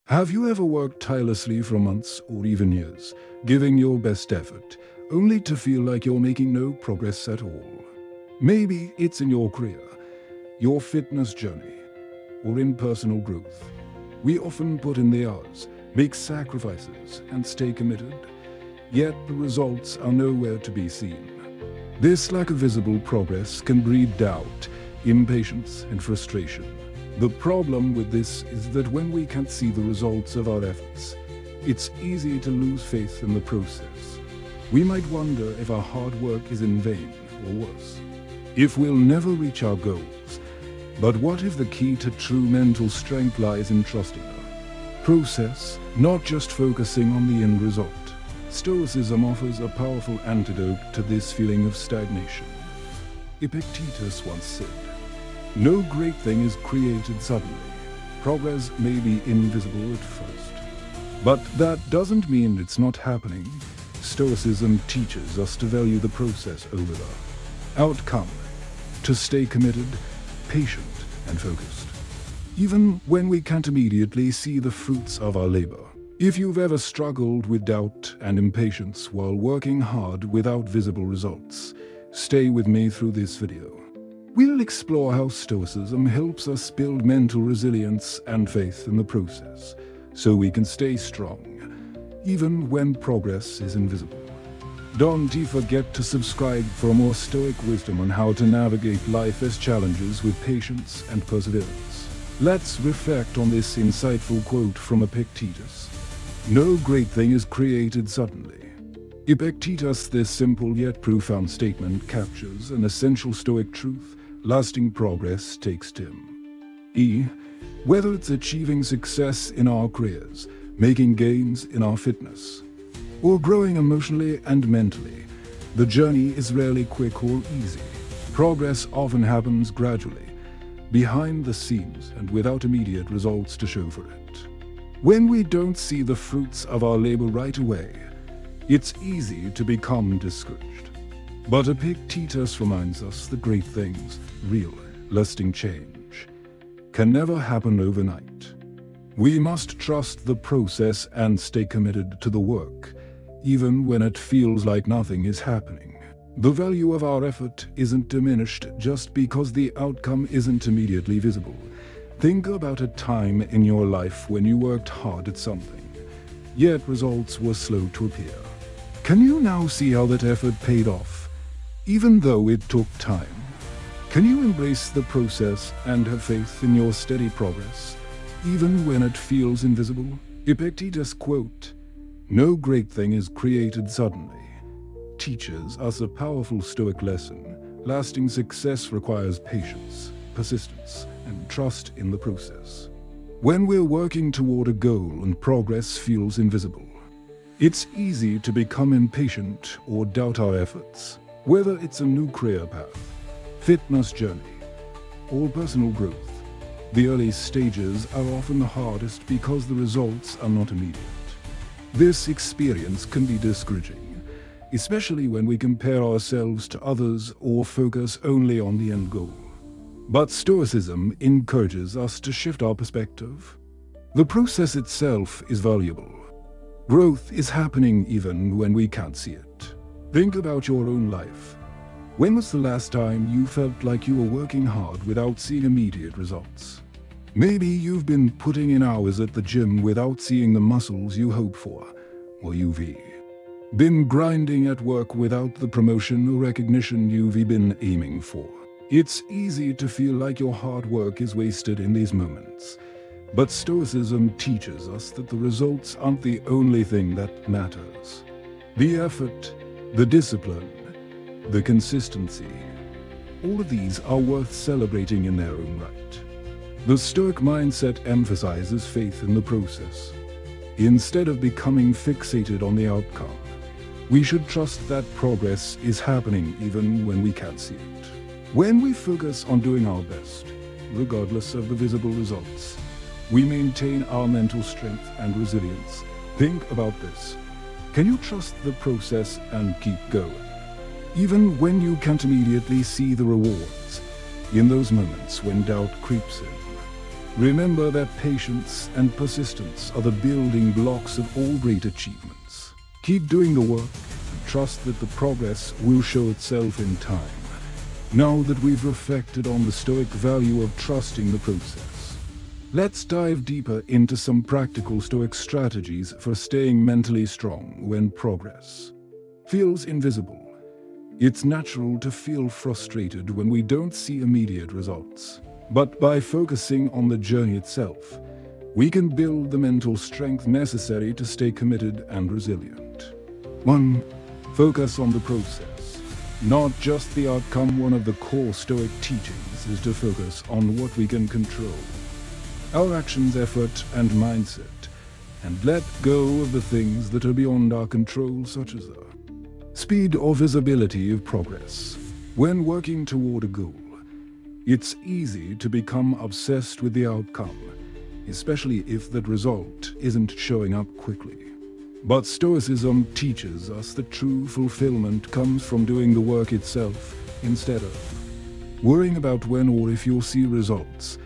Have you ever worked tirelessly for months or even years, giving your best effort, only to feel like you're making no progress at all? Maybe it's in your career, your fitness journey, or in personal growth. We often put in the hours, make sacrifices, and stay committed, yet the results are nowhere to be seen. This lack of visible progress can breed doubt, impatience, and frustration. The problem with this is that when we can't see the results of our efforts, it's easy to lose faith in the process. We might wonder if our hard work is in vain, or worse, if we'll never reach our goals. But what if the key to true mental strength lies in trusting our process, not just focusing on the end result? Stoicism offers a powerful antidote to this feeling of stagnation. Epictetus once said, "No great thing is created suddenly. Progress may be invisible at first, but that doesn't mean it's not happening." Stoicism teaches us to value the process over the outcome, to stay committed, patient, and focused, even when we can't immediately see the fruits of our labor. If you've ever struggled with doubt and impatience while working hard without visible results, stay with me through this video. We'll explore how Stoicism helps us build mental resilience and faith in the process, so we can stay strong, even when progress is invisible. Don't forget to subscribe for more Stoic wisdom on how to navigate life's challenges with patience and perseverance. Let's reflect on this insightful quote from Epictetus. "No great thing is created suddenly." Epictetus' this simple yet profound statement captures an essential Stoic truth: lasting progress takes time. Whether it's achieving success in our careers, making gains in our fitness, or growing emotionally and mentally, the journey is rarely quick or easy. Progress often happens gradually, behind the scenes, and without immediate results to show for it. When we don't see the fruits of our labor right away, it's easy to become discouraged. But Epictetus reminds us that great things, real, lasting change, can never happen overnight. We must trust the process and stay committed to the work, even when it feels like nothing is happening. The value of our effort isn't diminished just because the outcome isn't immediately visible. Think about a time in your life when you worked hard at something, yet results were slow to appear. Can you now see how that effort paid off, even though it took time? Can you embrace the process and have faith in your steady progress, even when it feels invisible? Epictetus' quote, "No great thing is created suddenly," teaches us a powerful Stoic lesson. Lasting success requires patience, persistence, and trust in the process. When we're working toward a goal and progress feels invisible, it's easy to become impatient or doubt our efforts. Whether it's a new career path, fitness journey, or personal growth, the early stages are often the hardest because the results are not immediate. This experience can be discouraging, especially when we compare ourselves to others or focus only on the end goal. But Stoicism encourages us to shift our perspective. The process itself is valuable. Growth is happening even when we can't see it. Think about your own life. When was the last time you felt like you were working hard without seeing immediate results? Maybe you've been putting in hours at the gym without seeing the muscles you hope for, or you've been grinding at work without the promotion or recognition you've been aiming for. It's easy to feel like your hard work is wasted in these moments. But Stoicism teaches us that the results aren't the only thing that matters. The effort, the discipline, the consistency, all of these are worth celebrating in their own right. The Stoic mindset emphasizes faith in the process. Instead of becoming fixated on the outcome, we should trust that progress is happening even when we can't see it. When we focus on doing our best, regardless of the visible results, we maintain our mental strength and resilience. Think about this. Can you trust the process and keep going, even when you can't immediately see the rewards? In those moments when doubt creeps in, Remember that patience and persistence are the building blocks of all great achievements. Keep doing the work and trust that the progress will show itself in time. Now that we've reflected on the Stoic value of trusting the process, let's dive deeper into some practical Stoic strategies for staying mentally strong when progress feels invisible. It's natural to feel frustrated when we don't see immediate results. But by focusing on the journey itself, we can build the mental strength necessary to stay committed and resilient. 1. Focus on the process, not just the outcome. One of the core Stoic teachings is to focus on what we can control, our actions, effort, and mindset, and let go of the things that are beyond our control, such as the speed or visibility of progress. When working toward a goal, it's easy to become obsessed with the outcome, especially if that result isn't showing up quickly. But Stoicism teaches us that true fulfillment comes from doing the work itself instead of worrying about when or if you'll see results.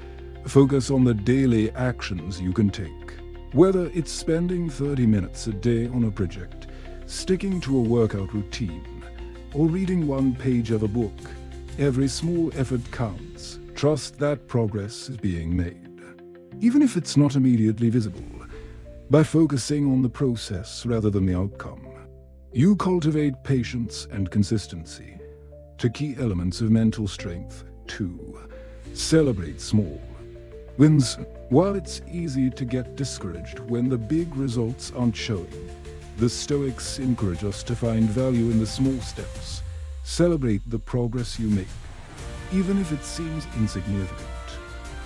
Focus on the daily actions you can take. Whether it's spending 30 minutes a day on a project, sticking to a workout routine, or reading one page of a book, every small effort counts. Trust that progress is being made, even if it's not immediately visible. By focusing on the process rather than the outcome, you cultivate patience and consistency, two key elements of mental strength. 2. Celebrate small wins. While it's easy to get discouraged when the big results aren't showing, the Stoics encourage us to find value in the small steps. Celebrate the progress you make, even if it seems insignificant.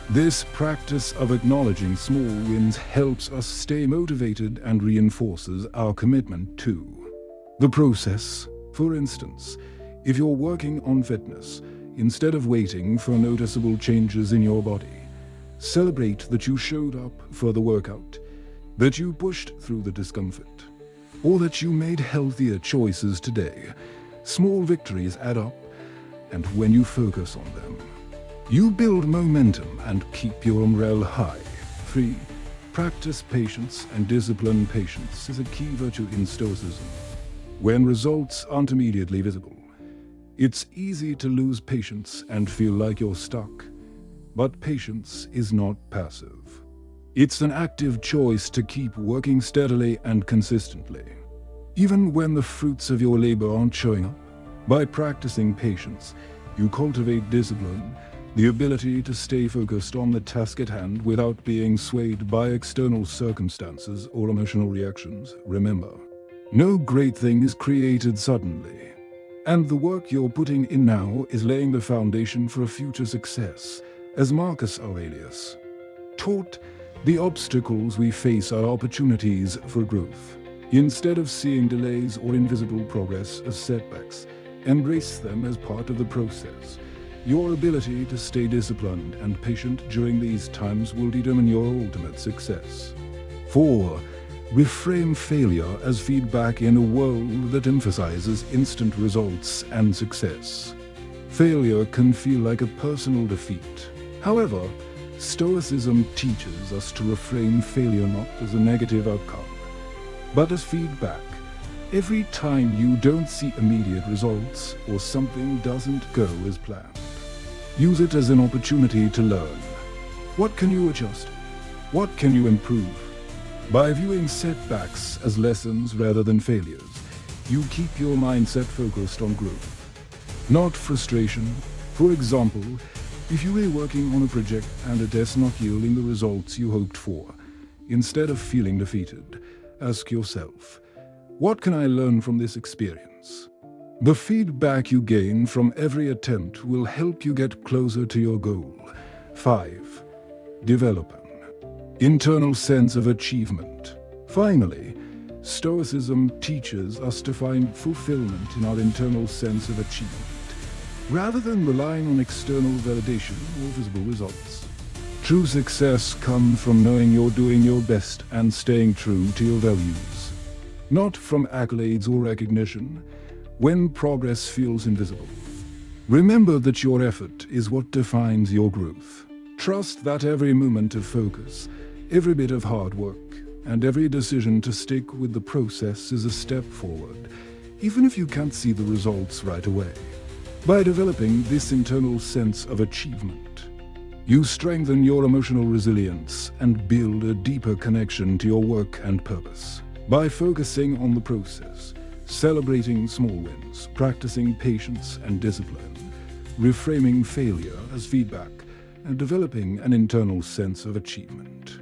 This practice of acknowledging small wins helps us stay motivated and reinforces our commitment to the process. For instance, if you're working on fitness, instead of waiting for noticeable changes in your body, celebrate that you showed up for the workout, that you pushed through the discomfort, or that you made healthier choices today. Small victories add up, and when you focus on them, you build momentum and keep your morale high. 3. Practice patience and discipline. Patience is a key virtue in Stoicism. When results aren't immediately visible, it's easy to lose patience and feel like you're stuck. But patience is not passive. It's an active choice to keep working steadily and consistently, even when the fruits of your labor aren't showing up. By practicing patience, you cultivate discipline, the ability to stay focused on the task at hand without being swayed by external circumstances or emotional reactions. Remember, no great thing is created suddenly, and the work you're putting in now is laying the foundation for a future success. As Marcus Aurelius taught, the obstacles we face are opportunities for growth. Instead of seeing delays or invisible progress as setbacks, embrace them as part of the process. Your ability to stay disciplined and patient during these times will determine your ultimate success. 4. Reframe failure as feedback. In a world that emphasizes instant results and success, failure can feel like a personal defeat. However, Stoicism teaches us to reframe failure not as a negative outcome, but as feedback. Every time you don't see immediate results or something doesn't go as planned, use it as an opportunity to learn. What can you adjust? What can you improve? By viewing setbacks as lessons rather than failures, you keep your mindset focused on growth, not frustration. For example, if you were working on a project and it is not yielding the results you hoped for, instead of feeling defeated, ask yourself, what can I learn from this experience? The feedback you gain from every attempt will help you get closer to your goal. 5. Develop an internal sense of achievement. Finally, Stoicism teaches us to find fulfillment in our internal sense of achievement, rather than relying on external validation or visible results. True success comes from knowing you're doing your best and staying true to your values, not from accolades or recognition. When progress feels invisible, remember that your effort is what defines your growth. Trust that every moment of focus, every bit of hard work, and every decision to stick with the process is a step forward, even if you can't see the results right away. By developing this internal sense of achievement, you strengthen your emotional resilience and build a deeper connection to your work and purpose. By focusing on the process, celebrating small wins, practicing patience and discipline, reframing failure as feedback, and developing an internal sense of achievement,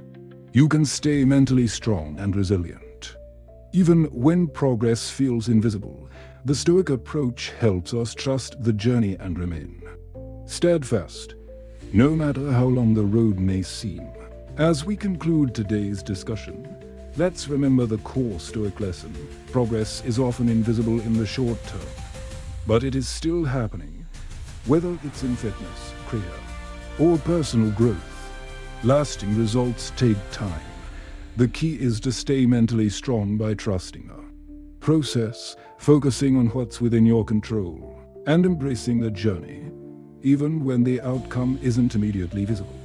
you can stay mentally strong and resilient. Even when progress feels invisible, the Stoic approach helps us trust the journey and remain steadfast, no matter how long the road may seem. As we conclude today's discussion, let's remember the core Stoic lesson. Progress is often invisible in the short term, but it is still happening, whether it's in fitness, career, or personal growth. Lasting results take time. The key is to stay mentally strong by trusting the process, focusing on what's within your control, and embracing the journey, even when the outcome isn't immediately visible.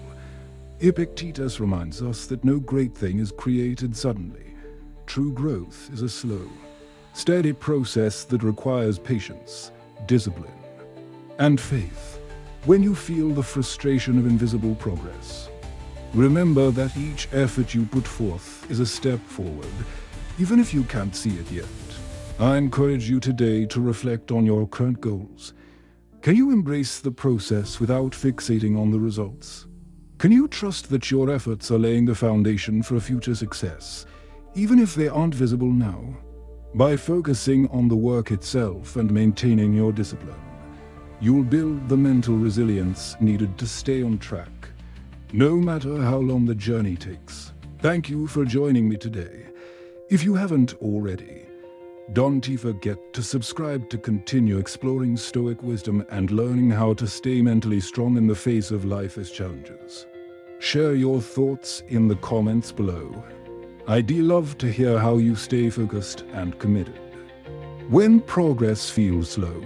Epictetus reminds us that no great thing is created suddenly. True growth is a slow, steady process that requires patience, discipline, and faith. When you feel the frustration of invisible progress, remember that each effort you put forth is a step forward, even if you can't see it yet. I encourage you today to reflect on your current goals. Can you embrace the process without fixating on the results? Can you trust that your efforts are laying the foundation for future success, even if they aren't visible now? By focusing on the work itself and maintaining your discipline, you'll build the mental resilience needed to stay on track, no matter how long the journey takes. Thank you for joining me today. If you haven't already, don't forget to subscribe to continue exploring Stoic wisdom and learning how to stay mentally strong in the face of life's challenges. Share your thoughts in the comments below. I'd love to hear how you stay focused and committed when progress feels slow.